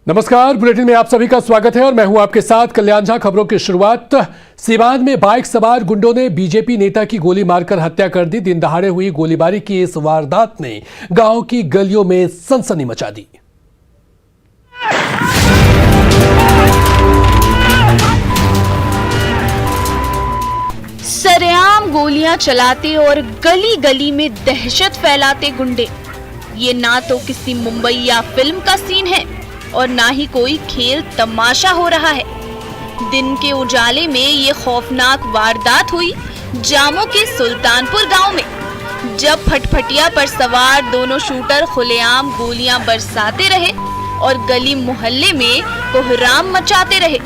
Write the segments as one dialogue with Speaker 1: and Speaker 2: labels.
Speaker 1: नमस्कार, बुलेटिन में आप सभी का स्वागत है और मैं हूं आपके साथ कल्याण झा। खबरों की शुरुआत, सीवान में बाइक सवार गुंडों ने बीजेपी नेता की गोली मारकर हत्या कर दी। दिन दहाड़े हुई गोलीबारी की इस वारदात ने गांव की गलियों में सनसनी मचा दी।
Speaker 2: सरेआम गोलियां चलाते और गली गली में दहशत फैलाते गुंडे, ये ना तो किसी मुंबई या फिल्म का सीन है और ना ही कोई खेल तमाशा हो रहा है। दिन के उजाले में ये खौफनाक वारदात हुई जामो के सुल्तानपुर गांव में, जब फटफटिया पर सवार दोनों शूटर खुलेआम गोलियां बरसाते रहे और गली मोहल्ले में कोहराम मचाते रहे।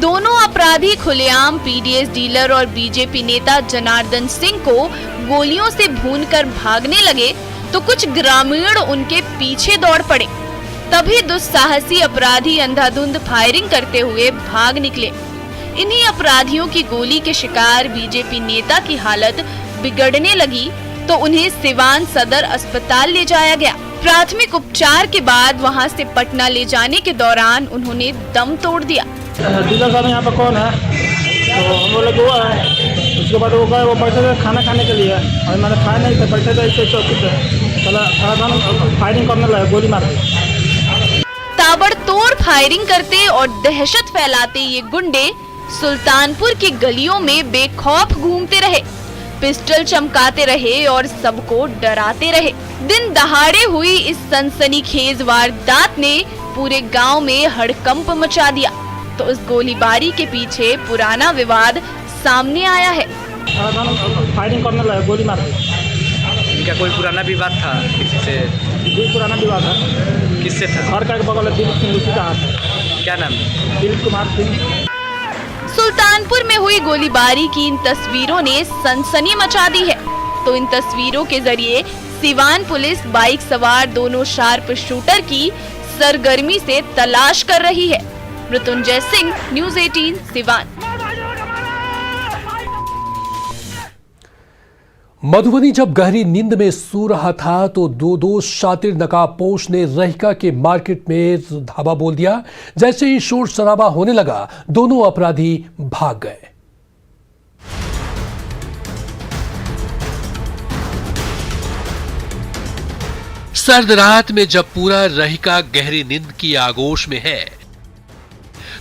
Speaker 2: दोनों अपराधी खुलेआम पीडीएस डीलर और बीजेपी नेता जनार्दन सिंह को गोलियों से भूनकर भागने लगे तो कुछ ग्रामीण उनके पीछे दौड़ पड़े। तभी दुस्साहसी अपराधी अंधाधुंध फायरिंग करते हुए भाग निकले। इन्हीं अपराधियों की गोली के शिकार बीजेपी नेता की हालत बिगड़ने लगी तो उन्हें सिवान सदर अस्पताल ले जाया गया। प्राथमिक उपचार के बाद वहां से पटना ले जाने के दौरान उन्होंने दम तोड़ दिया।
Speaker 3: डीलर साहब यहाँ पर कौन है? तो हम बोले वो है। उसके बाद वो गए, वो बैठे थे खाना खाने के लिए और मैंने खाया नहीं था, बैठे थे इसे चौकी पे, चला फायरिंग करने लगा, गोली मार दी।
Speaker 2: ताबड़तोड़ फायरिंग करते और दहशत फैलाते ये गुंडे सुल्तानपुर की गलियों में बेखौफ घूमते रहे, पिस्टल चमकाते रहे और सबको डराते रहे। दिन दहाड़े हुई इस सनसनीखेज वारदात ने पूरे गांव में हड़कंप मचा दिया। तो इस गोलीबारी के पीछे पुराना विवाद सामने आया है।
Speaker 3: फायरिंग करने लगा, गोली मार दी।
Speaker 4: इनका कोई पुराना विवाद था किसी से?
Speaker 3: जी पुराना विवाद है।
Speaker 4: किससे था?
Speaker 3: घर का बगल है, दिलीप सिंह, उसी का हाथ है।
Speaker 4: क्या नाम?
Speaker 3: दिलीप कुमार सिंह।
Speaker 2: सुल्तानपुर में हुई गोलीबारी की इन तस्वीरों ने सनसनी मचा दी है। तो इन तस्वीरों के जरिए सिवान पुलिस बाइक सवार दोनों शार्प शूटर की सरगर्मी से तलाश कर रही है। मृत्युंजय सिंह, न्यूज़ 18 सिवान।
Speaker 1: मधुबनी जब गहरी नींद में सो रहा था तो दो शातिर नकाबपोश ने रहिका के मार्केट में धावा बोल दिया। जैसे ही शोर शराबा होने लगा, दोनों अपराधी भाग गए। सर्द रात में जब पूरा रहिका गहरी नींद की आगोश में है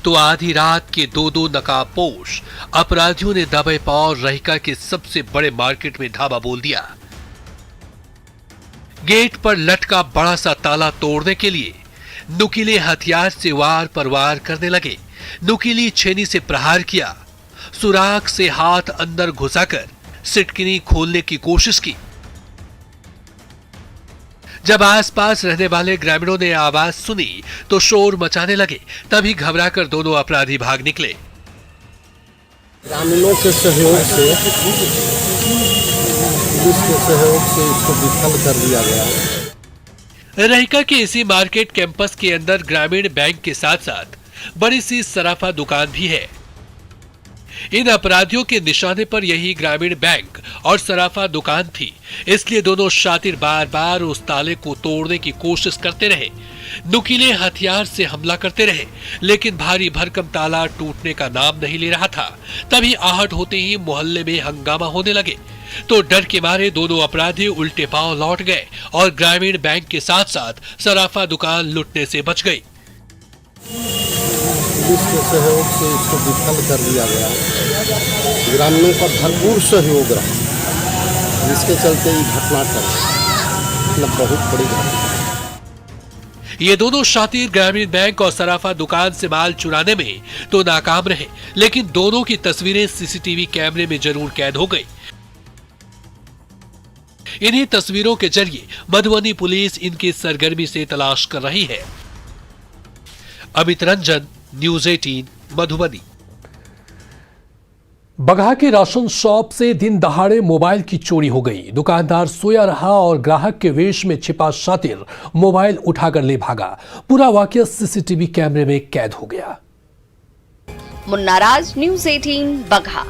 Speaker 1: तो आधी रात के दो नकाबपोश अपराधियों ने दबे पांव रहिका के सबसे बड़े मार्केट में धावा बोल दिया। गेट पर लटका बड़ा सा ताला तोड़ने के लिए नुकीले हथियार से वार पर वार करने लगे। नुकीली छेनी से प्रहार किया, सुराख से हाथ अंदर घुसाकर सिटकिनी खोलने की कोशिश की। जब आसपास रहने वाले ग्रामीणों ने आवाज सुनी तो शोर मचाने लगे। तभी घबराकर दोनों अपराधी भाग निकले।
Speaker 5: ग्रामीणों के सहयोग से, पुलिस के सहयोग से इसको विफल कर दिया गया।
Speaker 1: रहिका के इसी मार्केट कैंपस के अंदर ग्रामीण बैंक के साथ साथ बड़ी सी सराफा दुकान भी है। इन अपराधियों के निशाने पर यही ग्रामीण बैंक और सराफा दुकान थी, इसलिए दोनों शातिर बार बार उस ताले को तोड़ने की कोशिश करते रहे। नुकीले हथियार से हमला करते रहे, लेकिन भारी भरकम ताला टूटने का नाम नहीं ले रहा था। तभी आहट होते ही मोहल्ले में हंगामा होने लगे तो डर के मारे दोनों अपराधी उल्टे पांव लौट गए और ग्रामीण बैंक के साथ साथ सराफा दुकान लूटने से बच गई।
Speaker 5: पुलिस के सहयोग से इसको विफल कर दिया गया। ग्रामीणों का भरपूर सहयोग रहा, जिसके चलते ये घटना मतलब बहुत बड़ी घटना।
Speaker 1: ये दोनों शातिर ग्रामीण बैंक और सराफा दुकान से माल चुराने में तो नाकाम रहे, लेकिन दोनों की तस्वीरें सीसीटीवी कैमरे में जरूर कैद हो गई। इन्हीं तस्वीरों के जरिए मधुबनी पुलिस इनकी सरगर्मी से तलाश कर रही है। अमित रंजन, न्यूज़ 18 मधुबनी। बगहा के राशन शॉप से दिन दहाड़े मोबाइल की चोरी हो गई। दुकानदार सोया रहा और ग्राहक के वेश में छिपा शातिर मोबाइल उठाकर ले भागा। पूरा वाकया सीसीटीवी कैमरे में कैद हो गया।
Speaker 2: मुन्ना राज, न्यूज़ 18 बगहा।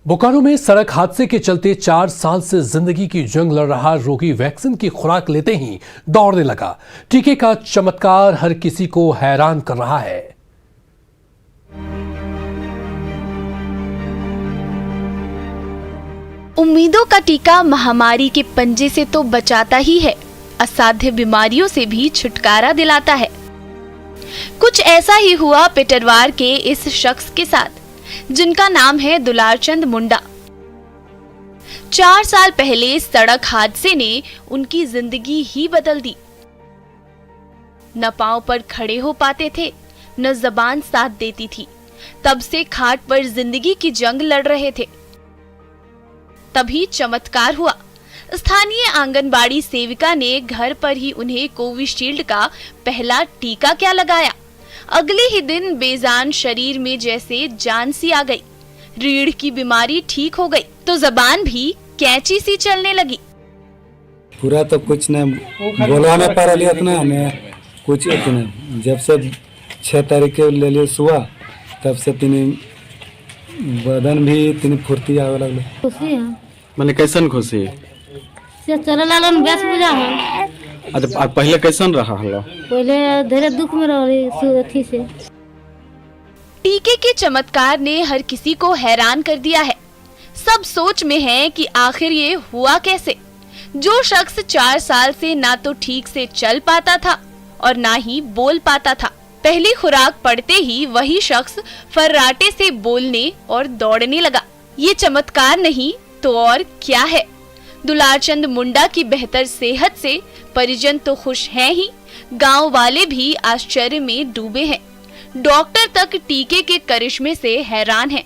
Speaker 1: बोकारो में सड़क हादसे के चलते 4 साल से जिंदगी की जंग लड़ रहा रोगी वैक्सीन की खुराक लेते ही दौड़ने लगा। टीके का चमत्कार हर किसी को हैरान कर रहा है।
Speaker 2: उम्मीदों का टीका महामारी के पंजे से तो बचाता ही है, असाध्य बीमारियों से भी छुटकारा दिलाता है। कुछ ऐसा ही हुआ पिटरवार के इस शख्स के साथ, जिनका नाम है दुलारचंद मुंडा। 4 साल पहले सड़क हादसे ने उनकी जिंदगी ही बदल दी। न पांव पर खड़े हो पाते थे, न जबान साथ देती थी। तब से खाट पर जिंदगी की जंग लड़ रहे थे। तभी चमत्कार हुआ। स्थानीय आंगनबाड़ी सेविका ने घर पर ही उन्हें कोविशील्ड का पहला टीका क्या लगाया। अगले ही दिन बेजान शरीर में जैसे जान सी आ गई। रीढ़ की बीमारी ठीक हो गई तो जबान भी कैंची सी चलने लगी।
Speaker 6: पूरा तो कुछ नहीं बोलवा नहीं पा रही इतना हमें कुछ इतना। जब से 6 तारीख के ले लिए सुबह तब से बदन भी तीन फुर्ती आवे लगल।
Speaker 7: खुशी है
Speaker 6: मैंने कैसन खुशी
Speaker 7: से चले लालन बेस बुझा है।
Speaker 6: अच्छा पहले कैसन रहा हलो?
Speaker 7: पहले धीरे दुख में रही अथी से।
Speaker 2: टीके के चमत्कार ने हर किसी को हैरान कर दिया है। सब सोच में है कि आखिर ये हुआ कैसे। जो शख्स 4 साल से ना तो ठीक से चल पाता था और ना ही बोल पाता था, पहली खुराक पड़ते ही वही शख्स फर्राटे से बोलने और दौड़ने लगा। ये चमत्कार नहीं तो और क्या है। दुलारचंद मुंडा की बेहतर सेहत से परिजन तो खुश हैं ही, गांव वाले भी आश्चर्य में डूबे हैं। डॉक्टर तक टीके के करिश्मे से हैरान हैं।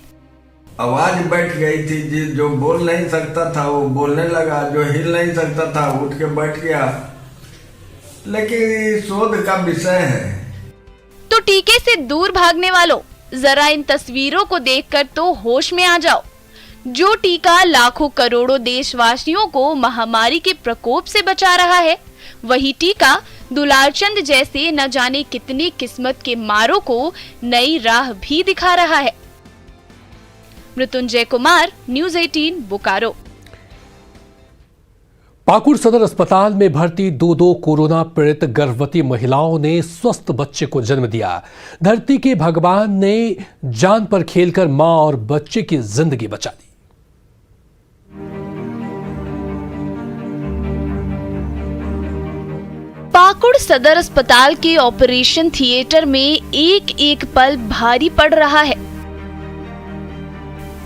Speaker 8: आवाज बैठ गई थी जी, जो बोल नहीं सकता था वो बोलने लगा, जो हिल नहीं सकता था उठ के बैठ गया। लेकिन शोध का विषय है।
Speaker 2: तो टीके से दूर भागने वालों, जरा इन तस्वीरों को देखकर तो होश में आ जाओ। जो टीका लाखों करोड़ों देशवासियों को महामारी के प्रकोप से बचा रहा है, वही टीका दुलारचंद जैसे न जाने कितनी किस्मत के मारों को नई राह भी दिखा रहा है। मृत्युंजय कुमार, न्यूज़ 18 बोकारो।
Speaker 1: पाकुड़ सदर अस्पताल में भर्ती 2 कोरोना पीड़ित गर्भवती महिलाओं ने स्वस्थ बच्चे को जन्म दिया। धरती के भगवान ने जान पर खेलकर मां और बच्चे की जिंदगी बचा दी।
Speaker 2: पाकुड़ सदर अस्पताल के ऑपरेशन थिएटर में एक एक पल भारी पड़ रहा है।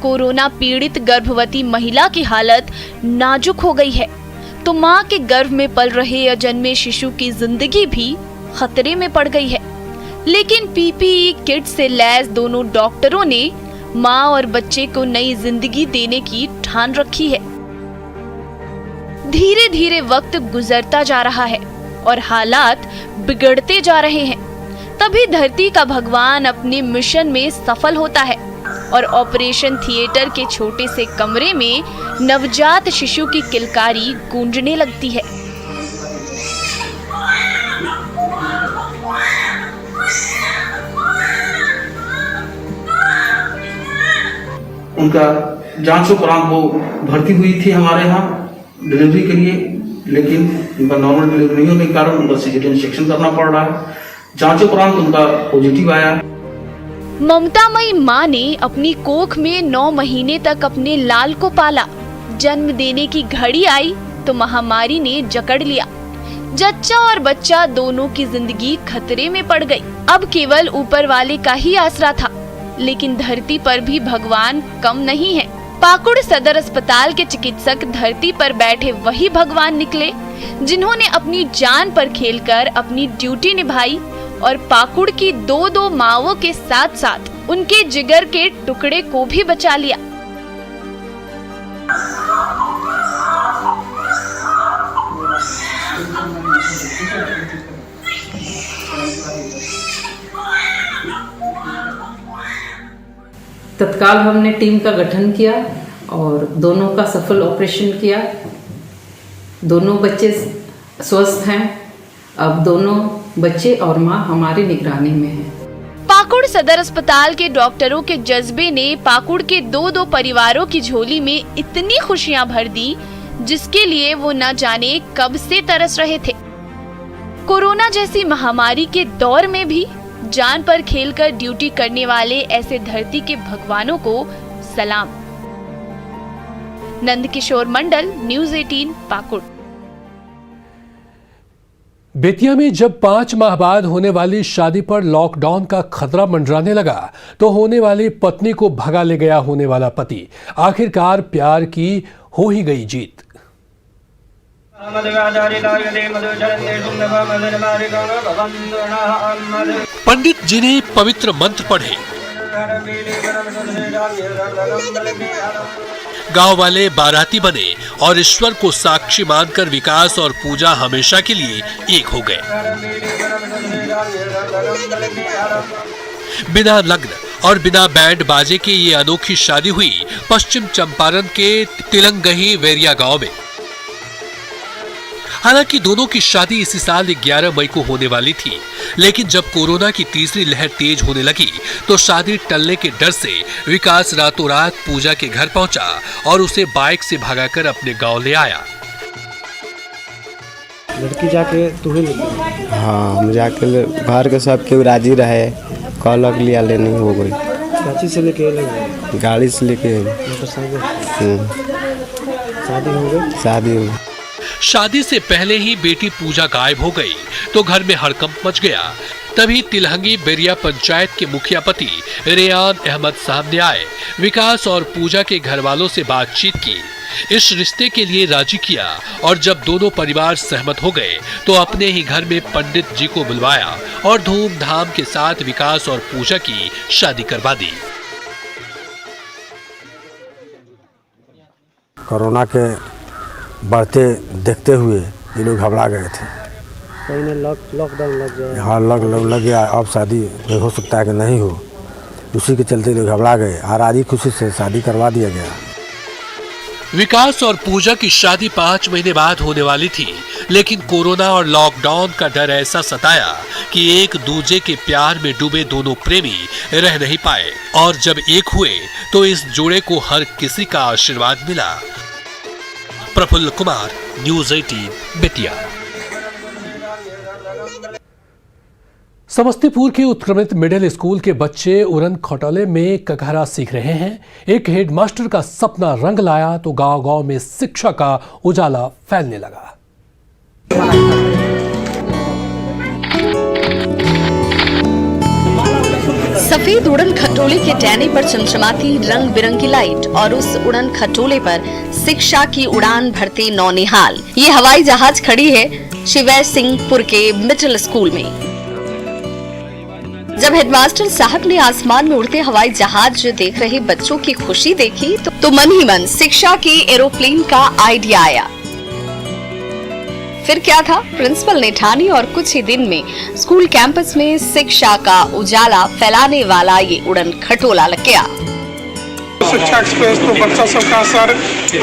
Speaker 2: कोरोना पीड़ित गर्भवती महिला की हालत नाजुक हो गई है तो मां के गर्भ में पल रहे अजन्मे शिशु की जिंदगी भी खतरे में पड़ गई है। लेकिन पीपीई किट से लैस दोनों डॉक्टरों ने मां और बच्चे को नई जिंदगी देने की ठान रखी है। धीरे धीरे वक्त गुजरता जा रहा है और हालात बिगड़ते जा रहे हैं। तभी धरती का भगवान अपने मिशन में सफल होता है और ऑपरेशन थिएटर के छोटे से कमरे में नवजात शिशु की किलकारी गूंजने लगती है।
Speaker 9: उनका जांच उपरांत वो भर्ती हुई थी हमारे यहाँ डिलीवरी के लिए, लेकिन उनका नॉर्मल डिलीवरी नहीं होने के कारण उनका सिजेरियन सेक्शन करना पड़ रहा है। जांच उपरांत उनका पॉजिटिव आया।
Speaker 2: ममतामयी मां ने अपनी कोख में 9 महीने तक अपने लाल को पाला। जन्म देने की घड़ी आई तो महामारी ने जकड़ लिया। जच्चा और बच्चा दोनों की जिंदगी खतरे में पड़ गई। अब केवल ऊपर वाले का ही आसरा था, लेकिन धरती पर भी भगवान कम नहीं है। पाकुड़ सदर अस्पताल के चिकित्सक धरती पर बैठे वही भगवान निकले जिन्होंने अपनी जान पर खेलकर अपनी ड्यूटी निभाई और पाकुड़ की 2 माओं के साथ साथ उनके जिगर के टुकड़े को भी बचा लिया।
Speaker 10: तत्काल हमने टीम का गठन किया और दोनों का सफल ऑपरेशन किया। दोनों बच्चे स्वस्थ हैं। अब दोनों बच्चे और माँ हमारी निगरानी में है।
Speaker 2: पाकुड़ सदर अस्पताल के डॉक्टरों के जज्बे ने पाकुड़ के दो परिवारों की झोली में इतनी खुशियां भर दी जिसके लिए वो न जाने कब से तरस रहे थे। कोरोना जैसी महामारी के दौर में भी जान पर खेलकर ड्यूटी करने वाले ऐसे धरती के भगवानों को सलाम। नंदकिशोर मंडल, न्यूज़ 18 पाकुड़।
Speaker 1: बेतिया में जब 5 माह बाद होने वाली शादी पर लॉकडाउन का खतरा मंडराने लगा तो होने वाली पत्नी को भगा ले गया होने वाला पति। आखिरकार प्यार की हो ही गई जीत। पंडित जी ने पवित्र मंत्र पढ़े, गांव वाले बाराती बने और ईश्वर को साक्षी मानकर विकास और पूजा हमेशा के लिए एक हो गए। बिना लग्न और बिना बैंड बाजे के ये अनोखी शादी हुई पश्चिम चंपारण के तिलंगही वेरिया गांव में। हालांकि दोनों की शादी इसी साल 11 मई को होने वाली थी, लेकिन जब कोरोना की तीसरी लहर तेज होने लगी तो शादी टलने के डर से विकास रातों रात पूजा के घर पहुंचा और उसे बाइक से भगाकर अपने गांव ले आया।
Speaker 3: लड़की जाके तुम्हें लेके?
Speaker 11: हाँ, हम जाके घर के सब केहू राजी रहे, कहलक लिया लेनी हो गई।
Speaker 3: काची से लेके लगे?
Speaker 11: गाड़ी से लेके।
Speaker 3: शादी हो गई?
Speaker 11: शादी हो गई।
Speaker 1: शादी से पहले ही बेटी पूजा गायब हो गई तो घर में हड़कंप मच गया। तभी तिलहंगी बेरिया पंचायत के मुखिया पति रेयान अहमद सामने आए, विकास और पूजा के घर वालों से बातचीत की, इस रिश्ते के लिए राजी किया और जब दोनों परिवार सहमत हो गए तो अपने ही घर में पंडित जी को बुलवाया और धूमधाम के साथ विकास और पूजा की शादी करवा दी।
Speaker 12: कोरोना के बढ़ते देखते हुए ये लोग घबरा गए थे।
Speaker 3: लॉकडाउन लग गया।
Speaker 12: हाँ, लग गया। अब शादी हो सकता है कि नहीं हो, उसी के चलते लोग घबरा गए और आज ही खुशी से शादी करवा दिया गया।
Speaker 1: विकास और पूजा की शादी 5 महीने बाद होने वाली थी, लेकिन कोरोना और लॉकडाउन का डर ऐसा सताया कि एक दूजे के प्यार में डूबे दोनों प्रेमी रह नहीं पाए और जब एक हुए तो इस जोड़े को हर किसी का आशीर्वाद मिला। प्रफुल्ल कुमार, न्यूज़ 18 बेतिया। समस्तीपुर के उत्क्रमित मिडिल स्कूल के बच्चे उड़न खटोले में ककहरा सीख रहे हैं। एक हेडमास्टर का सपना रंग लाया तो गांव-गांव में शिक्षा का उजाला फैलने लगा।
Speaker 2: सफेद उड़न खटोले के टहनी पर चमचमाती रंग बिरंगी लाइट और उस उड़न खटोले पर शिक्षा की उड़ान भरते नौनिहाल। ये हवाई जहाज खड़ी है शिवैर सिंहपुर के मिडिल स्कूल में। जब हेडमास्टर साहब ने आसमान में उड़ते हवाई जहाज देख रहे बच्चों की खुशी देखी तो मन ही मन शिक्षा के एरोप्लेन का आइडिया आया। फिर क्या था, प्रिंसिपल ने ठानी और कुछ ही दिन में स्कूल कैंपस में शिक्षा का उजाला फैलाने वाला ये उड़न खटोला लग गया।
Speaker 3: शिक्षा एक्सप्रेस तो बच्चा सबका सर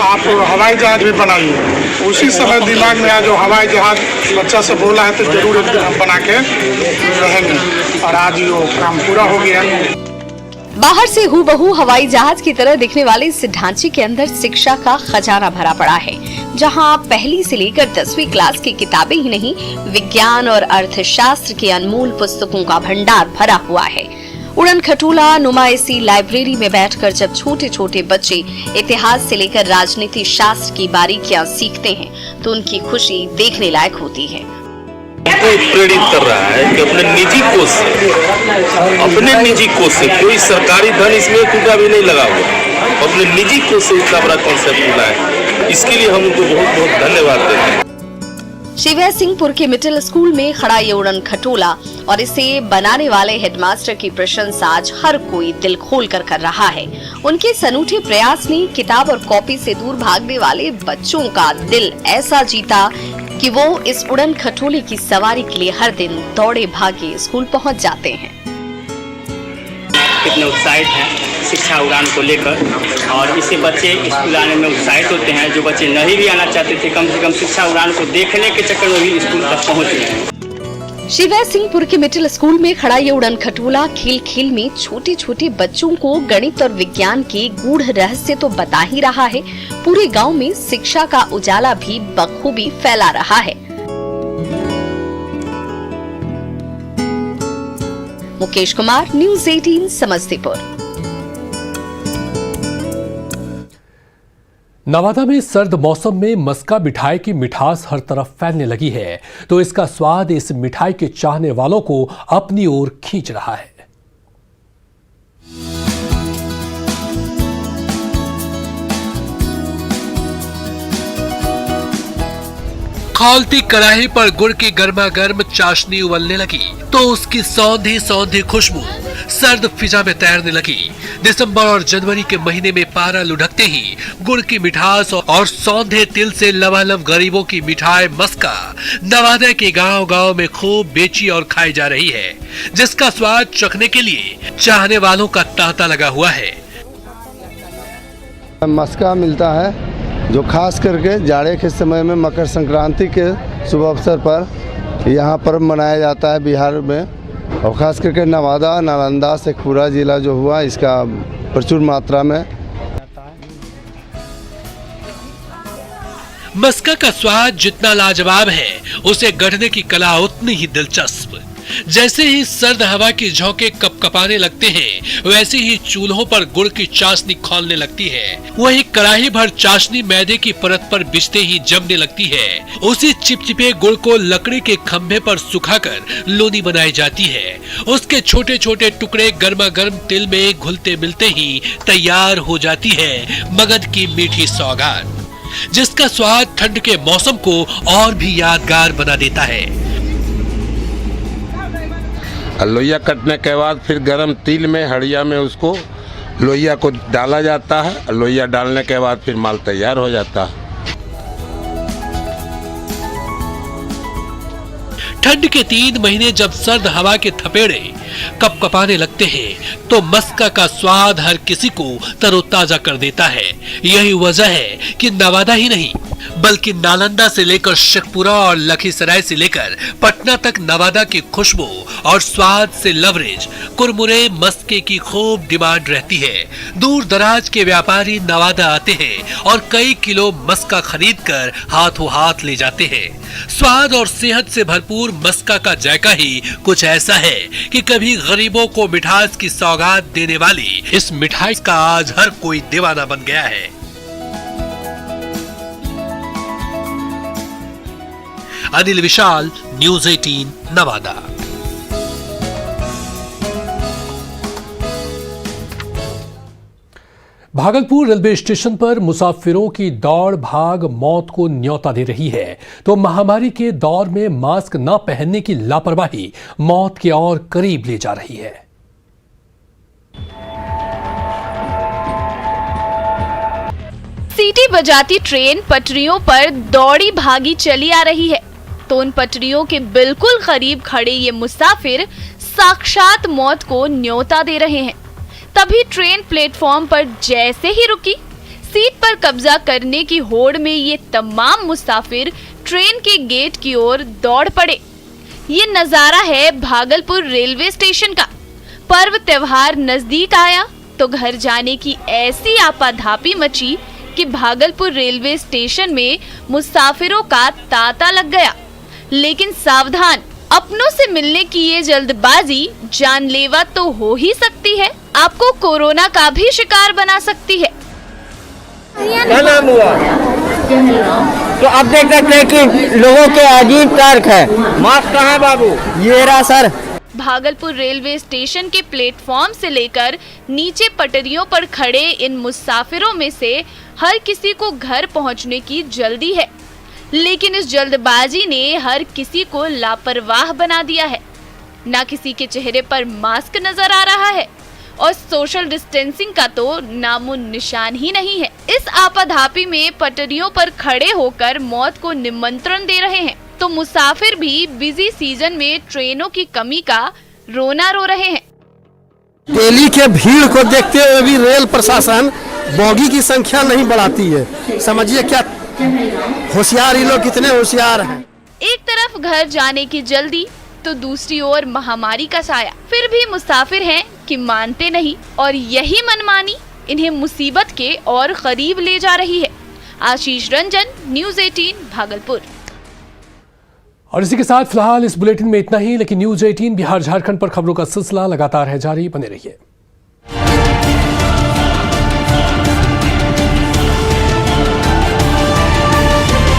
Speaker 3: आप हवाई जहाज भी बनाइए। उसी समय दिमाग में आया जो हवाई जहाज बच्चा से बोला है तो जरूर हम बना के रहेंगे और आज वो काम पूरा हो गया।
Speaker 2: बाहर से हूबहू हवाई जहाज की तरह दिखने वाले इस ढांचे के अंदर शिक्षा का खजाना भरा पड़ा है, जहां पहली से लेकर 10वीं क्लास की किताबें ही नहीं, विज्ञान और अर्थशास्त्र के अनमोल पुस्तकों का भंडार भरा हुआ है। उड़न खटोला नुमा इसी लाइब्रेरी में बैठकर जब छोटे छोटे बच्चे इतिहास से लेकर राजनीति शास्त्र की बारीकियां सीखते हैं तो उनकी खुशी देखने लायक होती है।
Speaker 13: प्रेरित कर रहा है कि अपने निजी कोष से कोई सरकारी धन इसमें टूटा भी नहीं लगा हुआ, अपने निजी कोष से इतना बड़ा कॉन्सेप्ट मिला है, इसके लिए हम उनको बहुत बहुत धन्यवाद देते हैं।
Speaker 2: शिवैर सिंहपुर के मिडिल स्कूल में खड़ा ये उड़न खटोला और इसे बनाने वाले हेडमास्टर की प्रशंसा आज हर कोई दिल खोल कर रहा है। उनके इस अनूठे प्रयास ने किताब और कॉपी से दूर भागने वाले बच्चों का दिल ऐसा जीता कि वो इस उड़न खटोले की सवारी के लिए हर दिन दौड़े भागे स्कूल पहुंच जाते हैं।
Speaker 14: कितने उत्साहित हैं शिक्षा उड़ान को लेकर और इससे बच्चे स्कूल आने में उत्साहित होते हैं। जो बच्चे नहीं भी आना चाहते थे, कम से कम शिक्षा उड़ान को देखने के चक्कर में भी स्कूल तक पहुंच गए हैं।
Speaker 15: शिवराज सिंहपुर के मिडिल स्कूल में खड़ा ये उड़न खटोला खेल खेल में छोटे छोटे बच्चों को गणित और विज्ञान के गूढ़ रहस्य तो बता ही रहा है, पूरे गांव में शिक्षा का उजाला भी बखूबी फैला रहा है। मुकेश कुमार, न्यूज़ 18 समस्तीपुर।
Speaker 1: नवादा में सर्द मौसम में मस्का मिठाई की मिठास हर तरफ फैलने लगी है, तो इसका स्वाद इस मिठाई के चाहने वालों को अपनी ओर खींच रहा है। खौलती कढ़ाई पर गुड़ की गर्मा गर्म चाशनी उबलने लगी तो उसकी सौंधी सौंधी खुशबू सर्द फिजा में तैरने लगी। दिसंबर और जनवरी के महीने में पारा लुढ़कते ही गुड़ की मिठास और सौंधे तिल से लबालब गरीबों की मिठाई मस्का नवादा के गांव-गांव में खूब बेची और खाई जा रही है, जिसका स्वाद चखने के लिए चाहने वालों का तांता लगा हुआ है।
Speaker 5: मस्का मिलता है जो खास करके जाड़े के समय में मकर संक्रांति के शुभ अवसर पर यहाँ पर मनाया जाता है बिहार में, और ख़ास करके नवादा, नालंदा, शेखपुरा जिला जो हुआ इसका प्रचुर मात्रा में।
Speaker 1: मस्का का स्वाद जितना लाजवाब है, उसे गढ़ने की कला उतनी ही दिलचस्प। जैसे ही सर्द हवा की झोंके कपकपाने लगते हैं, वैसे ही चूल्हों पर गुड़ की चाशनी खौलने लगती है। वही कड़ाही भर चाशनी मैदे की परत पर बिछते ही जमने लगती है। उसी चिपचिपे गुड़ को लकड़ी के खंभे पर सुखाकर लोनी बनाई जाती है। उसके छोटे छोटे टुकड़े गर्मा गर्म तिल में घुलते मिलते ही तैयार हो जाती है मगध की मीठी सौगात, जिसका स्वाद ठंड के मौसम को और भी यादगार बना देता है।
Speaker 16: लोहिया कटने के बाद फिर गरम तिल में हड़िया में उसको लोहिया को डाला जाता है। लोहिया डालने के बाद फिर माल तैयार हो जाता है।
Speaker 1: ठंड के 3 महीने जब सर्द हवा के थपेड़े कपकपाने लगते हैं, तो मस्का का स्वाद हर किसी को तरोताजा कर देता है। यही वजह है कि नवादा ही नहीं बल्कि नालंदा से लेकर शेखपुरा और लखीसराय से लेकर पटना तक नवादा की खुशबू और स्वाद से लवरेज कुरमुरे मस्के की खूब डिमांड रहती है। दूर दराज के व्यापारी नवादा आते हैं और कई किलो मस्का खरीदकर हाथों हाथ ले जाते हैं। स्वाद और सेहत से भरपूर मस्का का जायका ही कुछ ऐसा है कि कभी गरीबों को मिठास की सौगात देने वाली इस मिठाई का आज हर कोई दीवाना बन गया है। Anil Vishal, news 18 Nawada. Bhagalpur railway station पर मुसाफिरों की दौड़ भाग मौत को न्योता दे रही है, तो महामारी के दौर में मास्क न पहनने की लापरवाही मौत के और करीब ले जा रही है।
Speaker 2: सीटी बजाती ट्रेन पटरियों पर दौड़ी भागी चली आ रही है, तो उन पटरियों के बिल्कुल करीब खड़े ये मुसाफिर साक्षात मौत को न्योता दे रहे हैं। तभी ट्रेन प्लेटफॉर्म पर जैसे ही रुकी, सीट पर कब्जा करने की होड़ में ये तमाम मुसाफिर ट्रेन के गेट की ओर दौड़ पड़े। ये नजारा है भागलपुर रेलवे स्टेशन का। पर्व त्योहार नजदीक आया तो घर जाने की ऐसी आपाधापी मची कि भागलपुर रेलवे स्टेशन में मुसाफिरों का तांता लग गया। लेकिन सावधान, अपनों से मिलने की ये जल्दबाजी जानलेवा तो हो ही सकती है, आपको कोरोना का भी शिकार बना सकती है।
Speaker 17: क्या नाम हुआ? तो आप देख सकते हैं कि लोगों के अजीब तर्क है। मास्क कहाँ है बाबू? ये रहा सर।
Speaker 2: भागलपुर रेलवे स्टेशन के प्लेटफॉर्म से लेकर नीचे पटरियों पर खड़े इन मुसाफिरों में से हर किसी को घर पहुंचने की जल्दी है, लेकिन इस जल्दबाजी ने हर किसी को लापरवाह बना दिया है। ना किसी के चेहरे पर मास्क नजर आ रहा है और सोशल डिस्टेंसिंग का तो नामो निशान ही नहीं है। इस आपाधापी में पटरियों पर खड़े होकर मौत को निमंत्रण दे रहे हैं, तो मुसाफिर भी बिजी सीजन में ट्रेनों की कमी का रोना रो रहे हैं।
Speaker 18: दिल्ली के भीड़ को देखते हुए भी रेल प्रशासन बोगी की संख्या नहीं बढ़ाती है। समझिए क्या होशियार ये लोग कितने होशियार हैं।
Speaker 2: एक तरफ घर जाने की जल्दी तो दूसरी ओर महामारी का साया। फिर भी मुसाफिर हैं कि मानते नहीं और यही मनमानी इन्हें मुसीबत के और करीब ले जा रही है। आशीष रंजन, न्यूज़ 18 भागलपुर।
Speaker 1: और इसी के साथ फिलहाल इस बुलेटिन में इतना ही, लेकिन न्यूज़ 18 बिहार झारखंड पर खबरों का सिलसिला लगातार है जारी, बने रहिए।